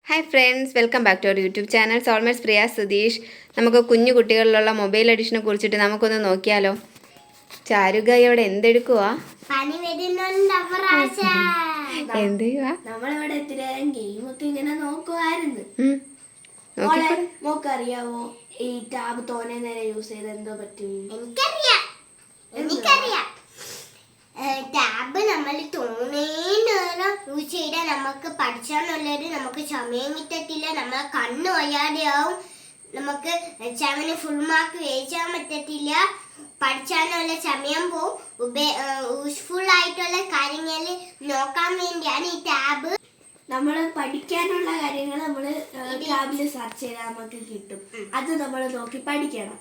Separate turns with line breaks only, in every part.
Hi friends, welcome back to our YouTube channel soulmates Priya Sudheesh. നമുക്ക് കുഞ്ഞു കുട്ടികളിലുള്ള mobile അഡിക്ഷനെ കുറിച്ചിട്ട് നമുക്കൊന്ന് നോക്കിയാലോ. ചാരുക ഇവിടെ എന്തെടുക്കുവാ? എന്ത് ചെയ്യുവാ?
നമ്മളിവിടെ ഇത്തിരി ഗെയിമൊക്കെ ഇങ്ങനെ നോക്കുവായിരുന്നു. മോക്കറിയാവോ ഈ ടാബ് തോനെ നേരം യൂസ് ചെയ്ത് എന്തോ പറ്റും?
എനിക്കറിയാം. ടാബ് നമ്മൾ തോന്നേ നേരം യൂസ് ചെയ്താൽ നമുക്ക് പഠിച്ചാന്നുള്ളത് നമുക്ക് സമയം കിട്ടത്തില്ല, നമ്മളെ കണ്ണ് വയ്യാതെയാവും, നമുക്ക് എക്സാമിന് ഫുൾ മാർക്ക് വേയിച്ചാൻ പറ്റത്തില്ല, പഠിച്ചാനുള്ള സമയം പോവും. യൂസ്ഫുൾ ആയിട്ടുള്ള കാര്യങ്ങൾ നോക്കാൻ വേണ്ടിയാണ് ഈ ടാബ്.
നമ്മൾ പഠിക്കാനുള്ള കാര്യങ്ങൾ നമ്മൾ ടാബിൽ സെർച്ച് ചെയ്താൽ നമുക്ക് കിട്ടും, അത് നമ്മൾ നോക്കി പഠിക്കണം.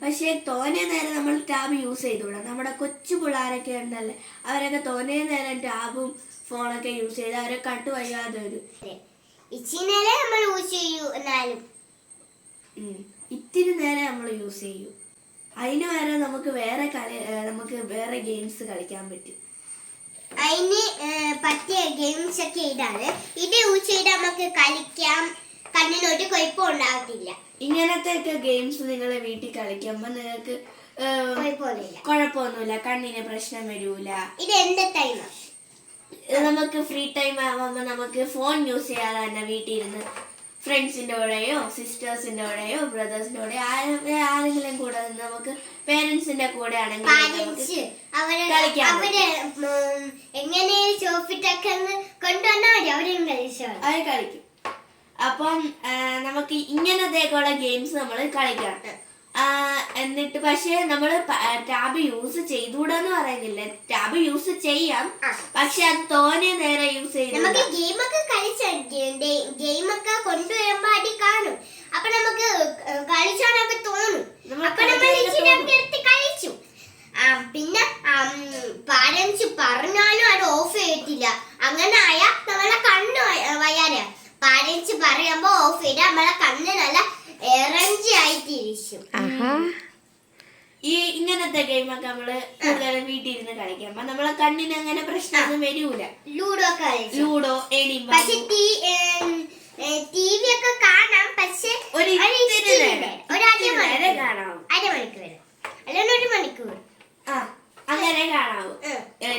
പക്ഷെ തോനെ നേരം നമ്മൾ ടാബ് യൂസ് ചെയ്തുകൂടാ. നമ്മുടെ കൊച്ചു പിള്ളേരൊക്കെ ഉണ്ടല്ലേ, അവരൊക്കെ തോനെ നേരം ടാബും ഫോണൊക്കെ യൂസ് ചെയ്ത് അവരെ കണ്ടു വയ്യാതെ വരും.
നമ്മൾ യൂസ് ചെയ്യൂ, എന്നാലും
ഇത്തിരി നേരം നമ്മൾ യൂസ് ചെയ്യൂ. അതിന് വരെ നമുക്ക് വേറെ ഗെയിംസ് കളിക്കാൻ പറ്റും.
അതിന് പറ്റിയ ഗെയിംസ് ഒക്കെ ഇതാണ്. ഇത് യൂസ് ചെയ്ത് നമുക്ക് കളിക്കാം, കണ്ണിനൊരു കുഴപ്പം ഉണ്ടാകത്തില്ല.
ഇങ്ങനത്തെ ഒക്കെ ഗെയിംസ് നിങ്ങളെ വീട്ടിൽ കളിക്കുമ്പോ നിങ്ങൾക്ക് കുഴപ്പമൊന്നുമില്ല, കണ്ണിന് പ്രശ്നം വരൂല.
ഇത് എന്റെ ടൈമാണ്.
നമുക്ക് ഫ്രീ ടൈം ആവുമ്പോ നമുക്ക് ഫോൺ യൂസ് ചെയ്യാതെ തന്നെ വീട്ടിൽ ഇരുന്ന് ഫ്രണ്ട്സിന്റെ കൂടെയോ സിസ്റ്റേഴ്സിന്റെ കൂടെയോ ബ്രദേഴ്സിന്റെ കൂടെയോ ആരെങ്കിലും കൂടെ നമുക്ക് പേരൻസിന്റെ കൂടെ ആണെങ്കിൽ
എങ്ങനെ കൊണ്ടുവന്നാൽ
അവര് കളിക്കും. അപ്പം നമുക്ക് ഇങ്ങനത്തേക്കുള്ള ഗെയിംസ് നമ്മൾ കളിക്കണം. എന്നിട്ട് പക്ഷെ നമ്മൾ ടാബ് യൂസ് ചെയ്തുകൂടാന്ന് പറയുന്നില്ല, ടാബ് യൂസ് ചെയ്യാം, പക്ഷെ അത് തോനെ നേരം യൂസ് ചെയ്ത്
നമുക്ക് ഗെയിമൊക്കെ ഗെയിമൊക്കെ കൊണ്ടുവരുമ്പോ അടി കാണും, അപ്പൊ നമുക്ക് കളിച്ചാലൊക്കെ തോന്നും, അപ്പൊ നമ്മൾ എടുത്ത് കളിച്ചു. പിന്നെ പാരൻസ് പറഞ്ഞാലും അത് ഓഫ് ചെയ്യത്തില്ല. അങ്ങനെ ആയാ നമ്മളെ കണ്ണ് വയ്യാനാ. പാരൻസ് പറയുമ്പോ ഓഫ് ചെയ്ത നമ്മളെ കണ്ണ് നല്ല എറഞ്ചി ആയിട്ടിരിക്കും.
ഈ ഇങ്ങനത്തെ ഗെയിമൊക്കെ നമ്മള് വീട്ടിൽ ഇരുന്ന് കളിക്കുമ്പോ നമ്മളെ കണ്ണിന് അങ്ങനെ പ്രശ്നമൊന്നും വരൂല. ലൂഡോ
പക്ഷെ ടി വി ഒക്കെ കാണാം, പക്ഷെ
ഒരു
അരമണിക്കൂർ അല്ലെങ്കിൽ 1 മണിക്കൂർ
അങ്ങനെ കാണാവൂ.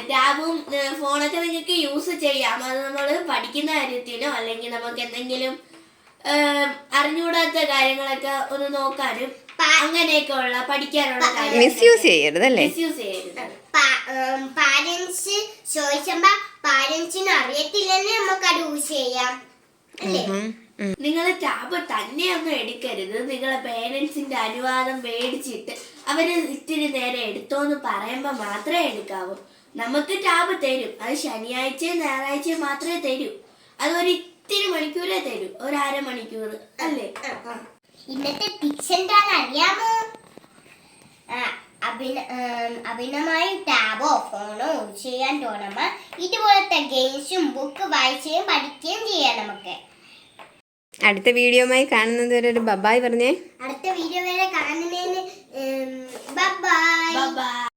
ടാബും ഫോണൊക്കെ നിങ്ങൾക്ക് യൂസ് ചെയ്യാം. അത് നമ്മൾ പഠിക്കുന്ന കാര്യത്തിനോ അല്ലെങ്കിൽ നമുക്ക് എന്തെങ്കിലും അറിഞ്ഞുകൂടാത്ത കാര്യങ്ങളൊക്കെ ഒന്ന് നോക്കാനും അങ്ങനെയൊക്കെ ഉള്ള പഠിക്കാനുള്ള
മിസ്യൂസ് ചെയ്യരുതല്ലേ.
പാരന്റ്സ് ചോദിച്ചപ്പോ പാരന്റ്സിന് അറിയത്തില്ലെന്ന് നമുക്ക് അത് യൂസ് ചെയ്യാം അല്ലേ.
നിങ്ങൾ ടാബ് തന്നെയൊന്നും എടുക്കരുത്. നിങ്ങളെ പേരൻസിന്റെ അനുവാദം മേടിച്ചിട്ട് അവര് ഇത്തിരി നേരം എടുത്തോന്ന് പറയുമ്പോ മാത്രമേ എടുക്കാവൂ. നമുക്ക് ടാബ് തരും, അത് ശനിയാഴ്ചയും ഞായറാഴ്ചയും മാത്രമേ തരൂ. അത് ഒരു ഇത്തിരി മണിക്കൂറേ തരൂ, ഒരു അരമണിക്കൂർ അല്ലേ.
ഇന്നത്തെ ടിപ്സ് എന്താണെന്ന് അറിയാമോ? അഭിനമായി ടാബോ ഫോണോ യൂസ് ചെയ്യാൻ തോന്നുമ്പോ ഇതുപോലത്തെ ഗെയിംസും ബുക്ക് വായിക്കുകയും പഠിക്കുകയും ചെയ്യാം. നമുക്ക്
അടുത്ത വീഡിയോയുമായി കാണുന്നത് വരെ ഒരു ബൈ പറഞ്ഞേ.
അടുത്ത വീഡിയോ വരെ കാണുന്നതിന് ബൈ.